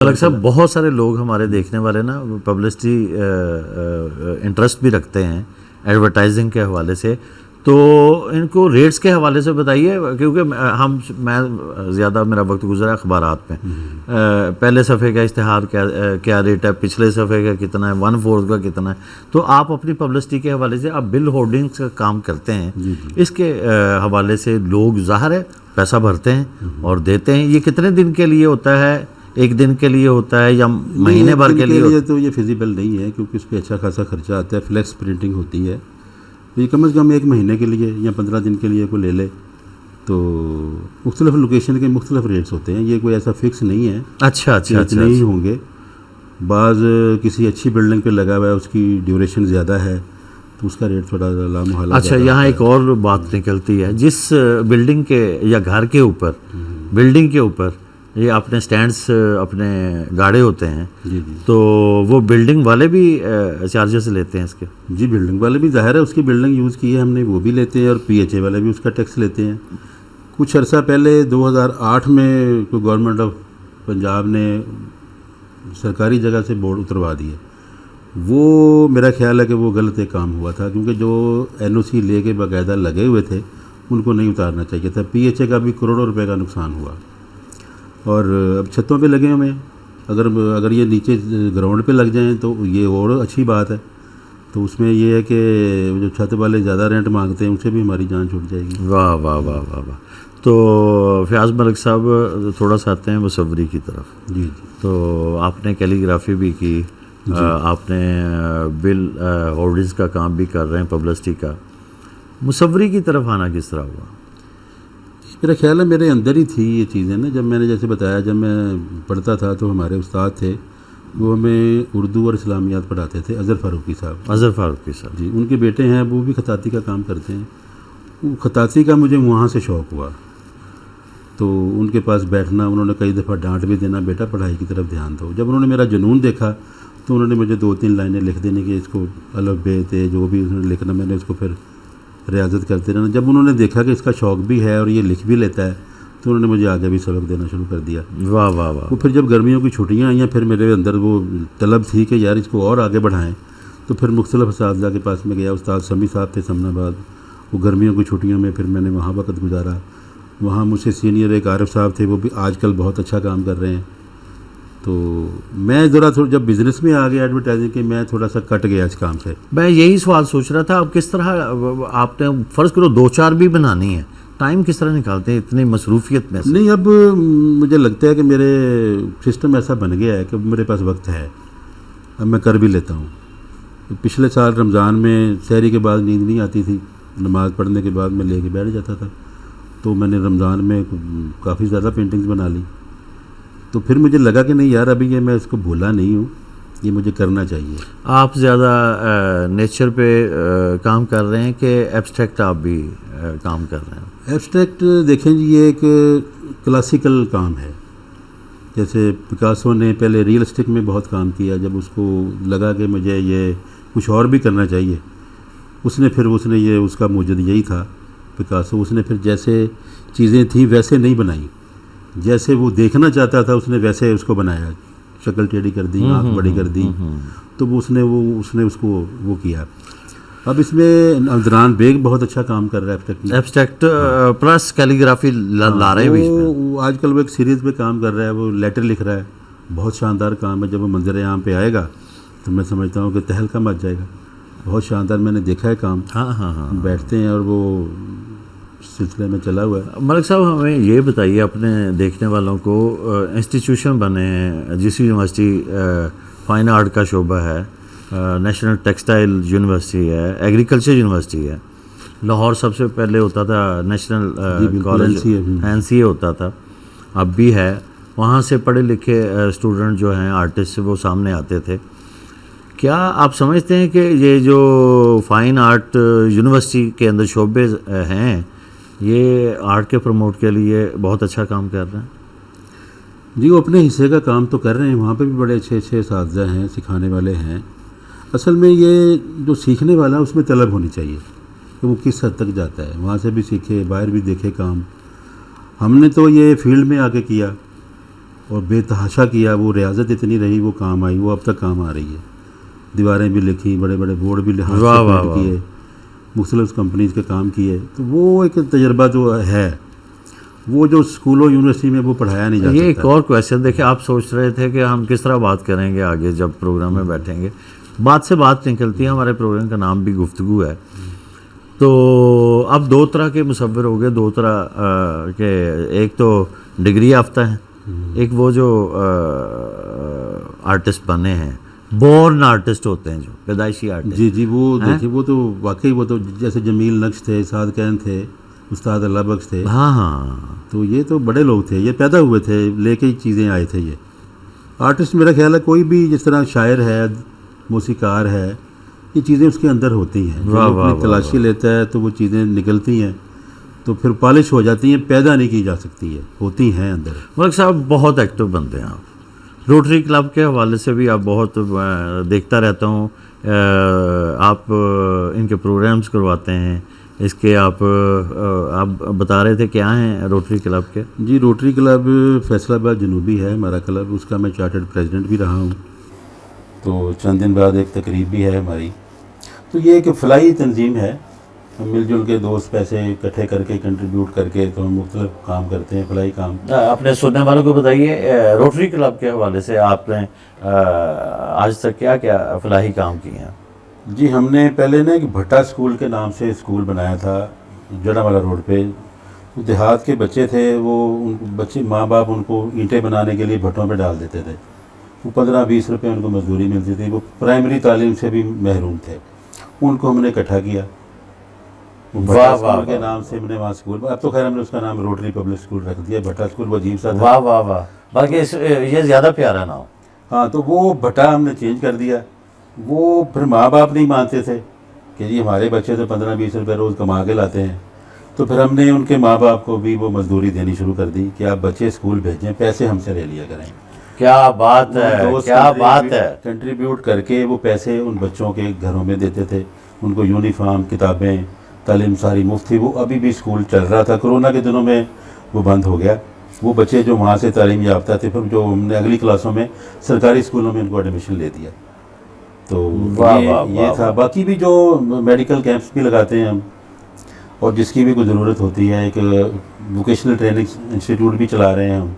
ملک صاحب بہت سارے لوگ ہمارے دیکھنے والے نا پبلسٹی انٹرسٹ بھی رکھتے ہیں ایڈورٹائزنگ کے حوالے سے، تو ان کو ریٹس کے حوالے سے بتائیے، کیونکہ میں زیادہ میرا وقت گزرا اخبارات میں، پہلے صفحے کا اشتہار کیا ریٹ ہے، پچھلے صفحے کا کتنا ہے، 1/4 کا کتنا ہے، تو آپ اپنی پبلسٹی کے حوالے سے آپ بل ہولڈنگس کا کام کرتے ہیں، اس کے حوالے سے لوگ ظاہر ہے پیسہ بھرتے ہیں اور دیتے ہیں، یہ کتنے دن کے لیے ہوتا ہے؟ ایک دن کے لیے ہوتا ہے یا مہینے بھر کے لیے؟ تو یہ فیزیبل نہیں ہے، کیونکہ اس پہ اچھا خاصا خرچہ آتا ہے، فلیکس پرنٹنگ ہوتی ہے، یہ کم از کم ایک مہینے کے لیے یا 15 دن کے لیے کوئی لے لے تو مختلف لوکیشن کے مختلف ریٹس ہوتے ہیں، یہ کوئی ایسا فکس نہیں ہے۔ اچھا اتنے ہی ہوں گے، بعض کسی اچھی بلڈنگ پہ لگا ہوا ہے، اس کی ڈیوریشن زیادہ ہے تو اس کا ریٹ تھوڑا لامحالہ۔ اچھا، یہاں ایک اور بات نکلتی ہے، جس بلڈنگ کے یا گھر کے اوپر، بلڈنگ کے اوپر یہ اپنے سٹینڈز اپنے گاڑے ہوتے ہیں، تو وہ بلڈنگ والے بھی چارجز لیتے ہیں اس کے؟ جی، بلڈنگ والے بھی ظاہر ہے، اس کی بلڈنگ یوز کی ہے ہم نے، وہ بھی لیتے ہیں، اور PHA والے بھی اس کا ٹیکس لیتے ہیں۔ کچھ عرصہ پہلے 2008 میں کوئی گورنمنٹ آف پنجاب نے سرکاری جگہ سے بورڈ اتروا دیے، وہ میرا خیال ہے کہ وہ غلط ایک کام ہوا تھا، کیونکہ جو NOC لے کے باقاعدہ لگے ہوئے تھے ان کو نہیں اتارنا چاہیے تھا۔ PHA کا بھی کروڑوں روپے کا نقصان ہوا، اور اب چھتوں پہ لگے ہوئے ہیں، اگر یہ نیچے گراؤنڈ پہ لگ جائیں تو یہ اور اچھی بات ہے، تو اس میں یہ ہے کہ جو چھت والے زیادہ رینٹ مانگتے ہیں ان سے بھی ہماری جان چھوٹ جائے گی۔ واہ واہ واہ واہ واہ۔ تو فیاض ملک صاحب تھوڑا سا آتے ہیں مصوری کی طرف۔ جی، تو آپ نے کیلیگرافی بھی کی، آپ نے بل ہولڈنگز کا کام بھی کر رہے ہیں، پبلسٹی کا، مصوری کی طرف آنا کس طرح ہوا؟ میرا خیال ہے میرے اندر ہی تھی یہ چیزیں نا، جب میں نے جیسے بتایا جب میں پڑھتا تھا تو ہمارے استاد تھے، وہ ہمیں اردو اور اسلامیات پڑھاتے تھے، اظہر فاروقی صاحب۔ اظہر فاروقی صاحب، جی، ان کے بیٹے ہیں، وہ بھی خطاطی کا کام کرتے ہیں۔ وہ خطاطی کا مجھے وہاں سے شوق ہوا، تو ان کے پاس بیٹھنا، انہوں نے کئی دفعہ ڈانٹ بھی دینا، بیٹا پڑھائی کی طرف دھیان دو۔ جب انہوں نے میرا جنون دیکھا تو انہوں نے مجھے 2-3 لائنیں لکھ دینے کی، اس کو الف بے تے جو بھی انہوں نے لکھنا، میں نے اس کو پھر ریاضت کرتے رہنا۔ جب انہوں نے دیکھا کہ اس کا شوق بھی ہے اور یہ لکھ بھی لیتا ہے تو انہوں نے مجھے آگے بھی سبق دینا شروع کر دیا۔ واہ واہ واہ۔ وہ پھر جب گرمیوں کی چھٹیاں آئیں، پھر میرے اندر وہ طلب تھی کہ یار اس کو اور آگے بڑھائیں، تو پھر مختلف اساتذہ کے پاس میں گیا۔ استاد سمی صاحب تھے سمن آباد، وہ گرمیوں کی چھٹیوں میں پھر میں نے وہاں وقت گزارا۔ وہاں مجھ سے سینئر ایک عارف صاحب تھے، وہ بھی آج کل بہت اچھا کام کر رہے ہیں۔ تو میں جب بزنس میں آ گیا ایڈورٹائزنگ کے، میں تھوڑا سا کٹ گیا اس کام سے۔ میں یہی سوال سوچ رہا تھا، اب کس طرح آپ نے فرض کرو 2-4 بھی بنانی ہے، ٹائم کس طرح نکالتے ہیں اتنی مصروفیت میں سے؟ نہیں، اب مجھے لگتا ہے کہ میرے سسٹم ایسا بن گیا ہے کہ میرے پاس وقت ہے، اب میں کر بھی لیتا ہوں۔ پچھلے سال رمضان میں سحری کے بعد نیند نہیں آتی تھی، نماز پڑھنے کے بعد میں لے کے بیٹھ جاتا تھا، تو میں نے رمضان میں کافی زیادہ پینٹنگز بنا لی۔ تو پھر مجھے لگا کہ نہیں یار، ابھی یہ میں اس کو بھولا نہیں ہوں، یہ مجھے کرنا چاہیے۔ آپ زیادہ نیچر پہ کام کر رہے ہیں کہ ایبسٹریکٹ آپ بھی کام کر رہے ہیں؟ ایبسٹریکٹ دیکھیں جی، یہ ایک کلاسیکل کام ہے۔ جیسے پکاسو نے پہلے ریئلسٹک میں بہت کام کیا، جب اس کو لگا کہ مجھے یہ کچھ اور بھی کرنا چاہیے، اس نے یہ اس کا موجد یہی تھا پکاسو، اس نے پھر جیسے چیزیں تھیں ویسے نہیں بنائی، جیسے وہ دیکھنا چاہتا تھا اس نے ویسے اس کو بنایا، شکل ٹیڑھی کر دی، آنکھ بڑی کر دی، تو اس نے اس کو وہ کیا۔ اب اس میں عبدالرحمان بیگ بہت اچھا کام کر رہا ہے ایبسٹریکٹ پلس کیلیگرافی لا رہے ہیں۔ وہ آج کل وہ ایک سیریز پہ کام کر رہا ہے، وہ لیٹر لکھ رہا ہے، بہت شاندار کام ہے۔ جب وہ منظر عام پہ آئے گا تو میں سمجھتا ہوں کہ تہلکہ مچ جائے گا، بہت شاندار، میں نے دیکھا ہے کام۔ ہاں بیٹھتے ہیں اور وہ سلسلے میں چلا ہوا ہے۔ ملک صاحب ہمیں یہ بتائیے، اپنے دیکھنے والوں کو، انسٹیٹیوشن بنے ہیں، جس یونیورسٹی فائن آرٹ کا شعبہ ہے، نیشنل ٹیکسٹائل یونیورسٹی ہے، ایگریکلچر یونیورسٹی ہے، لاہور سب سے پہلے ہوتا تھا نیشنل کالج NCA ہوتا تھا، اب بھی ہے، وہاں سے پڑھے لکھے اسٹوڈنٹ جو ہیں آرٹسٹ وہ سامنے آتے تھے۔ کیا آپ سمجھتے ہیں کہ یہ جو فائن آرٹ یونیورسٹی کے اندر شعبے ہیں، یہ آرٹ کے پروموٹ کے لیے بہت اچھا کام کر رہے ہیں؟ جی، وہ اپنے حصے کا کام تو کر رہے ہیں، وہاں پہ بھی بڑے اچھے اساتذہ ہیں، سکھانے والے ہیں۔ اصل میں یہ جو سیکھنے والا اس میں طلب ہونی چاہیے کہ وہ کس حد تک جاتا ہے، وہاں سے بھی سیکھے، باہر بھی دیکھے کام۔ ہم نے تو یہ فیلڈ میں آ کے کیا، اور بے تحاشا کیا. وہ ریاضت اتنی رہی وہ کام آئی, وہ اب تک کام آ رہی ہے. دیواریں بھی لکھی, بڑے بڑے بورڈ بھی ہاتھ سے پینٹ کیے, مختلف کمپنیز کے کام کیے. تو وہ ایک تجربہ جو ہے وہ جو اسکولوں یونیورسٹی میں وہ پڑھایا نہیں جا یہ ایک سکتا. اور کویشچن دیکھیں, آپ سوچ رہے تھے کہ ہم کس طرح بات کریں گے آگے جب پروگرام میں بیٹھیں گے. بات سے بات نکلتی ہے, ہمارے پروگرام کا نام بھی گفتگو ہے. تو اب دو طرح کے مصور ہو گئے, دو طرح کے, ایک تو ڈگری یافتہ ہیں, ایک وہ جو آرٹسٹ بنے ہیں, بورن آرٹسٹ ہوتے ہیں, جو پیدائشی آرٹسٹ. جی وہ دیکھیے, وہ تو واقعی وہ تو جیسے جمیل نقش تھے, سعد کین تھے, استاد اللہ بخش تھے. ہاں, تو یہ تو بڑے لوگ تھے, یہ پیدا ہوئے تھے, لے کے چیزیں آئے تھے. یہ آرٹسٹ میرا خیال ہے کوئی بھی جس طرح شاعر ہے, موسیقار ہے, یہ چیزیں اس کے اندر ہوتی ہیں. جب اپنی تلاشی لیتا ہے تو وہ چیزیں نکلتی ہیں, تو پھر پالش ہو جاتی ہیں, پیدا نہیں کی جا سکتی ہے, ہوتی ہیں اندر. ملک صاحب بہت ایکٹیو بنتے ہیں آپ. روٹری کلب کے حوالے سے بھی آپ بہت دیکھتا رہتا ہوں, آپ ان کے پروگرامز کرواتے ہیں. اس کے آپ بتا رہے تھے کیا ہیں روٹری کلب کے؟ جی روٹری کلب فیصل آباد جنوبی ہے ہمارا کلب, اس کا میں چارٹرڈ پریزیڈنٹ بھی رہا ہوں. تو چند دن بعد ایک تقریب بھی ہے ہماری. تو یہ ایک فلاحی تنظیم ہے, ہم مل جل کے دوست پیسے اکٹھے کر کے کنٹریبیوٹ کر کے تو ہم مختلف کام کرتے ہیں, فلاحی کام. اپنے سننے والوں کو بتائیے, روٹری کلب کے حوالے سے آپ نے آج تک کیا کیا فلاحی کام کیے ہیں؟ جی ہم نے پہلے نا ایک بھٹا اسکول کے نام سے اسکول بنایا تھا جڑا والا روڈ پہ. دیہات کے بچے تھے, وہ ان بچے ماں باپ ان کو اینٹیں بنانے کے لیے بھٹوں پہ ڈال دیتے تھے. وہ 15-20 روپے ان کو مزدوری ملتی تھی. وہ پرائمری تعلیم سے بھی محروم تھے. ان کو ہم نے اکٹھا کیا, بھٹا اسکول کے نام سے ہم نے وہاں اسکول, اب تو خیر ہم نے اس کا نام روٹری پبلک اسکول رکھ دیا. بھٹا اسکول وہ عجیب سا تھا. واہ واہ واہ, باقی یہ زیادہ پیارا نام. ہاں تو وہ بھٹا ہم نے چینج کر دیا. وہ پھر ماں باپ نہیں مانتے تھے کہ جی ہمارے بچے تو 15-20 روپے روز کما کے لاتے ہیں. تو پھر ہم نے ان کے ماں باپ کو بھی وہ مزدوری دینی شروع کر دی کہ آپ بچے اسکول بھیجیں, پیسے ہم سے لے لیا کریں. کیا بات ہے, کیا بات ہے. کنٹریبیوٹ کر کے وہ پیسے ان بچوں کے گھروں میں دیتے تھے. ان کو یونیفارم, کتابیں, تعلیم ساری مفت تھی. وہ ابھی بھی اسکول چل رہا تھا, کرونا کے دنوں میں وہ بند ہو گیا. وہ بچے جو وہاں سے تعلیم یافتہ تھے, پھر جو ہم نے اگلی کلاسوں میں سرکاری اسکولوں میں ان کو ایڈمیشن لے دیا. تو یہ تھا. باقی بھی جو میڈیکل کیمپس بھی لگاتے ہیں ہم, اور جس کی بھی کوئی ضرورت ہوتی ہے, ایک ووکیشنل ٹریننگ انسٹیٹیوٹ بھی چلا رہے ہیں ہم,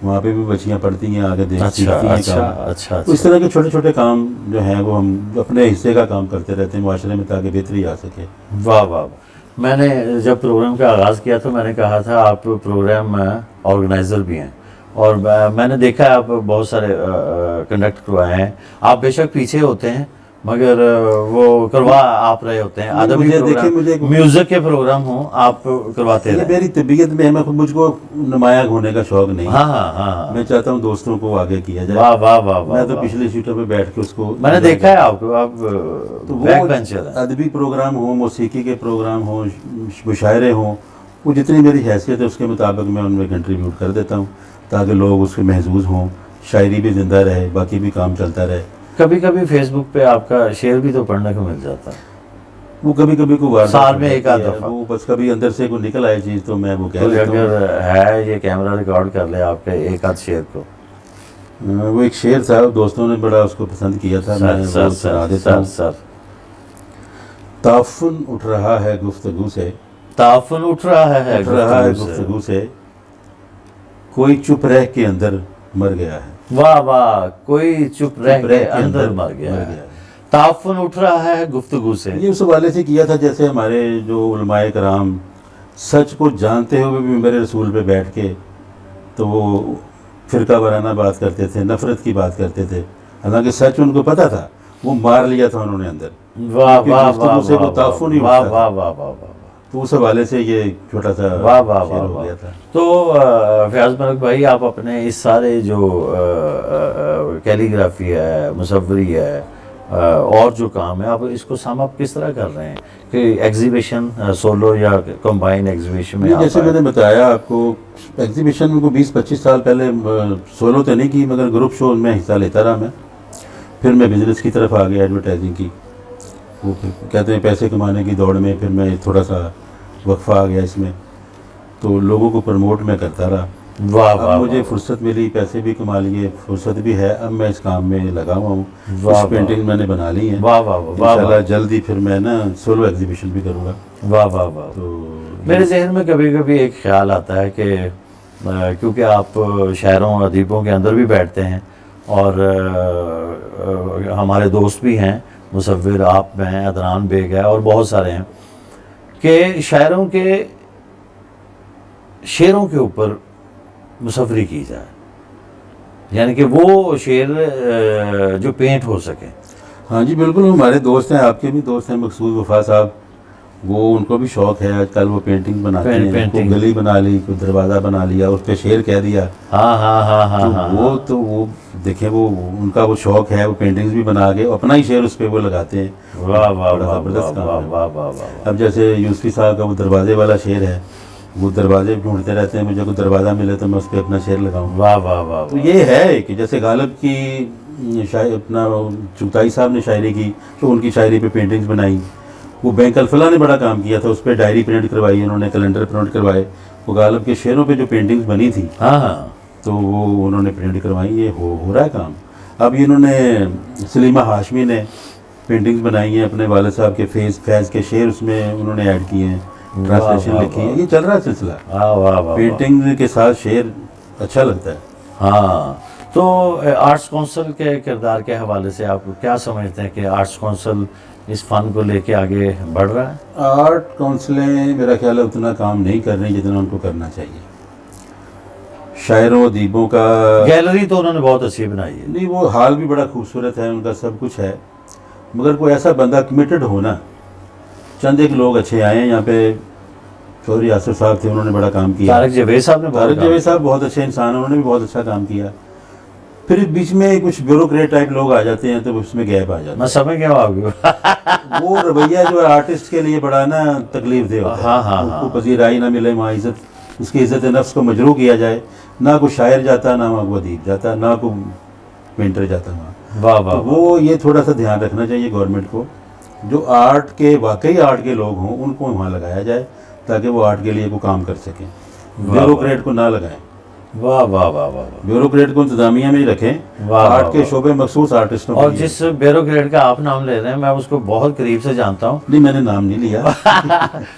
وہاں پہ بھی بچیاں پڑھتی ہیں, آگے دیکھتی ہیں کام. تو اس طرح کے چھوٹے چھوٹے کام جو ہیں وہ ہم اپنے حصے کا کام کرتے رہتے ہیں معاشرے میں, تاکہ بہتری آ سکے. واہ واہ. میں نے جب پروگرام کا آغاز کیا تو میں نے کہا تھا آپ پروگرام آرگنائزر بھی ہیں, اور میں نے دیکھا ہے آپ بہت سارے کنڈکٹ کروائے ہیں. آپ بے شک پیچھے ہوتے ہیں مگر وہ کروا آپ رہے ہوتے ہیں. ادبی پروگرام, میوزک کے پروگرام ہوں, آپ کرواتے ہیں. میری طبیعت میں مجھ کو نمایاں ہونے کا شوق نہیں. ہاں, میں چاہتا ہوں دوستوں کو آگے کیا جائے. واہ واہ واہ. میں تو پچھلی سیٹوں پہ بیٹھ کے اس کو میں نے دیکھا ہے آپ کو, آپ بیک بینچر ہیں. ادبی پروگرام ہوں, موسیقی کے پروگرام ہوں, مشاعرے ہوں, وہ جتنی میری حیثیت ہے اس کے مطابق میں ان میں کنٹریبیوٹ کر دیتا ہوں, تاکہ لوگ اس کے محظوظ ہوں, شاعری بھی زندہ رہے, باقی بھی کام چلتا رہے. کبھی کبھی فیس بک پہ آپ کا شعر بھی تو پڑھنے کو مل جاتا ہے. وہ کبھی کبھی کو سال میں ایک آدھ دفعہ, وہ بس کبھی اندر سے کوئی نکل آئے چیز تو میں وہ کہہ لیتا ہوں. اگر ہے یہ کیمرہ ریکارڈ کر لے آپ کے ایک آدھ شعر کو. وہ ایک شعر تھا, دوستوں نے بڑا اس کو پسند کیا تھا, میں وہ سنا دیتا ہوں. تعفن اٹھ رہا ہے گفتگو سے, تعفن اٹھ رہا ہے گفتگو سے, کوئی چپ رہ کے اندر مر گیا ہے. واہ واہ. کوئی چپ رہ کے اندر مر گیا ہے. تعفن اٹھ رہا ہے گفتگو سے. یہ اس حوالے سے کیا تھا جیسے ہمارے جو علماء کرام سچ کو جانتے ہوئے بھی میرے رسول پہ بیٹھ کے تو وہ فرقہ وارانہ بات کرتے تھے, نفرت کی بات کرتے تھے, حالانکہ سچ ان کو پتا تھا, وہ مار لیا تھا انہوں نے اندر. واہ واہ واہ. تو اس حوالے سے یہ چھوٹا سا شعر ہو گیا تھا. تو فیاض ملک بھائی, آپ اپنے اس سارے جو کیلیگرافی ہے, مصوری ہے, اور جو کام ہے, آپ اس کو سم اپ کس طرح کر رہے ہیں کہ ایگزیبیشن سولو یا کمبائن ایگزیبیشن میں؟ جیسے میں نے بتایا آپ کو, ایگزیبیشن میں کو 20-25 سال پہلے سولو تو نہیں کی, مگر گروپ شو میں حصہ لیتا رہا میں. پھر میں بزنس کی طرف آ گیا, ایڈورٹائزنگ کی. وہ کہتے ہیں پیسے کمانے کی دوڑ میں پھر میں تھوڑا سا وقفہ آ گیا اس میں, تو لوگوں کو پروموٹ میں کرتا رہا. واہ اب واہ مجھے فرصت ملی, پیسے بھی کما لیے, فرصت بھی ہے, اب میں اس کام میں لگا ہوا ہوں. واہ کچھ پینٹنگ میں نے بنا لی ہیں, واہ واہ واہ واہ انشاءاللہ جلدی پھر میں نا سولو ایگزیبیشن بھی کروں گا. واہ واہ واہ. تو میرے ذہن میں کبھی کبھی ایک خیال آتا ہے کہ کیونکہ آپ شاعروں اور ادیبوں کے اندر بھی بیٹھتے ہیں اور ہمارے دوست بھی ہیں, مصور آپ میں ہیں, عدنان بیگ ہے اور بہت سارے ہیں, کہ شاعروں کے شعروں کے اوپر مصوری کی جائے, یعنی کہ وہ شعر جو پینٹ ہو سکے. ہاں جی بالکل, ہمارے دوست ہیں, آپ کے بھی دوست ہیں مقصود وفا صاحب, وہ ان کو بھی شوق ہے, آج کل وہ پینٹنگ بناتے ہیں, کوئی گلی بنا لی, کوئی دروازہ بنا لیا, اس پہ شعر کہہ دیا. ہاں ہاں ہاں ہاں وہ تو وہ دیکھیں, وہ ان کا وہ شوق ہے, وہ پینٹنگز بھی بنا کے اپنا ہی شعر اس پہ وہ لگاتے ہیں. واہ واہ بڑا واہ زبردست کام ہے. واہ واہ واہ. اب جیسے یوسفی صاحب کا وہ دروازے والا شعر ہے, وہ دروازے ڈھونڈتے رہتے ہیں, مجھے کوئی دروازہ ملے تو میں اس پہ اپنا شعر لگاؤں. واہ واہ واہ. تو یہ ہے کہ جیسے غالب کی اپنا چغتائی صاحب نے شاعری کی تو ان کی شاعری پہ پینٹنگز بنائی. وہ بینک الفلاح نے بڑا کام کیا تھا, اس پہ ڈائری پرنٹ کروائی انہوں نے, کیلنڈر پرنٹ کروائے. وہ غالب کے شعروں پہ جو پینٹنگز بنی تھی ہاں ہاں تو وہ انہوں نے پرنٹ کروائی. یہ ہو رہا ہے کام. اب انہوں نے سلیمہ ہاشمی نے پینٹنگز بنائی ہیں اپنے والد صاحب کے فیض کے شعر اس میں انہوں نے ایڈ کیے ہیں, ٹرانسلیشن لکھی ہے. یہ چل رہا ہے سلسلہ. واہ واہ واہ. پینٹنگ کے ساتھ شعر اچھا لگتا ہے. ہاں, تو آرٹس کونسل کے کردار کے حوالے سے آپ کیا سمجھتے ہیں کہ آرٹس کونسل اس فن کو لے کے آگے بڑھ رہا ہے؟ آرٹ کونسلیں میرا خیال ہے اتنا کام نہیں کر رہی جتنا ان کو کرنا چاہیے. شاعروں ادیبوں کا گیلری تو انہوں نے بہت اچھی بنائی ہے. نہیں, وہ حال بھی بڑا خوبصورت ہے, ان کا سب کچھ ہے, مگر کوئی ایسا بندہ کمیٹڈ ہونا. چند ایک لوگ اچھے آئے ہیں یہاں پہ, چودھری آصف صاحب تھے, انہوں نے بڑا کام کیا. طارق جاوید صاحب نے طارق جاوید صاحب بہت اچھے انسان ہیں, انہوں نے بھی بہت اچھا کام کیا. پھر بیچ میں کچھ بیوروکریٹ ٹائپ لوگ آ جاتے ہیں تو اس میں گیپ آ جاتا میں سمجھ گیا آپ کو. وہ رویہ جو ہے آرٹسٹ کے لیے بڑا نا تکلیف دہ ہوتا ہے. ہاں ہاں اس کو پذیرائی نہ ملے, وہاں عزت, اس کی عزت نفس کو مجروح کیا جائے, نہ کوئی شاعر جاتا, نہ وہاں کوئی ادیب جاتا, نہ کوئی پینٹر جاتا وہاں. واہ واہ. وہ یہ تھوڑا سا دھیان رکھنا چاہیے گورنمنٹ کو, جو آرٹ کے واقعی آرٹ کے لوگ ہوں ان کو وہاں لگایا جائے تاکہ وہ آرٹ کے لیے کوئی کام کر سکیں. بیوروکریٹ کو نہ لگائیں. واہ واہ واہ واہ. بیوروکریٹ کو انتظامیہ میں ہی رکھیں. آرٹ کے شعبے مخصوص آرٹسٹوں اور جس بیوروکریٹ کا آپ نام لے رہے ہیں میں اس کو بہت قریب سے جانتا ہوں. نہیں, میں نے نام نہیں لیا.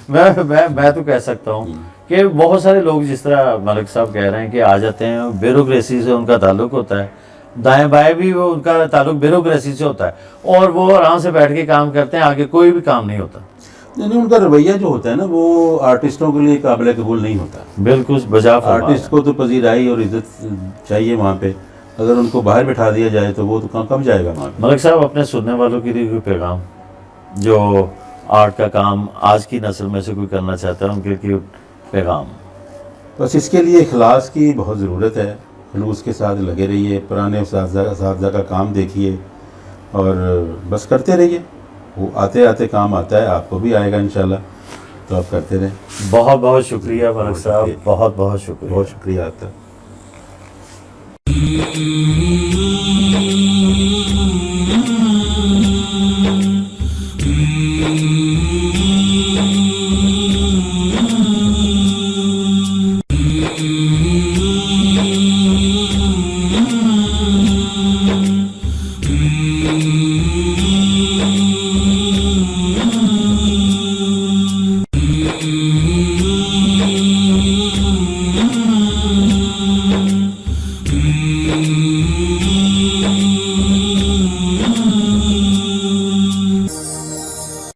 میں تو کہہ سکتا ہوں کہ بہت سارے لوگ جس طرح ملک صاحب کہہ رہے ہیں کہ آ جاتے ہیں, بیوروکریسی سے ان کا تعلق ہوتا ہے, دائیں بائیں بھی وہ ان کا تعلق بیوروکریسی سے ہوتا ہے اور وہ آرام سے بیٹھ کے کام کرتے ہیں, آگے کوئی بھی کام نہیں ہوتا. نہیں, ان کا رویہ جو ہوتا ہے نا وہ آرٹسٹوں کے لیے قابل قبول نہیں ہوتا. بالکل بجا فرمایا. آرٹسٹ کو تو پذیرائی اور عزت چاہیے وہاں پہ, اگر ان کو باہر بٹھا دیا جائے تو وہ تو کم جائے گا وہاں پہ. ملک صاحب اپنے سننے والوں کے لیے کوئی پیغام, جو آرٹ کا کام آج کی نسل میں سے کوئی کرنا چاہتا ہے, ان کے لیے پیغام؟ بس اس کے لیے اخلاص کی بہت ضرورت ہے. خلوص کے ساتھ لگے رہیے, پرانے اساتذہ کا کام دیکھیے اور بس کرتے رہیے. وہ آتے آتے کام آتا ہے, آپ کو بھی آئے گا انشاءاللہ, تو آپ کرتے رہیں. بہت بہت شکریہ ملک صاحب, بہت بہت شکریہ. بہت شکریہ آپ کا.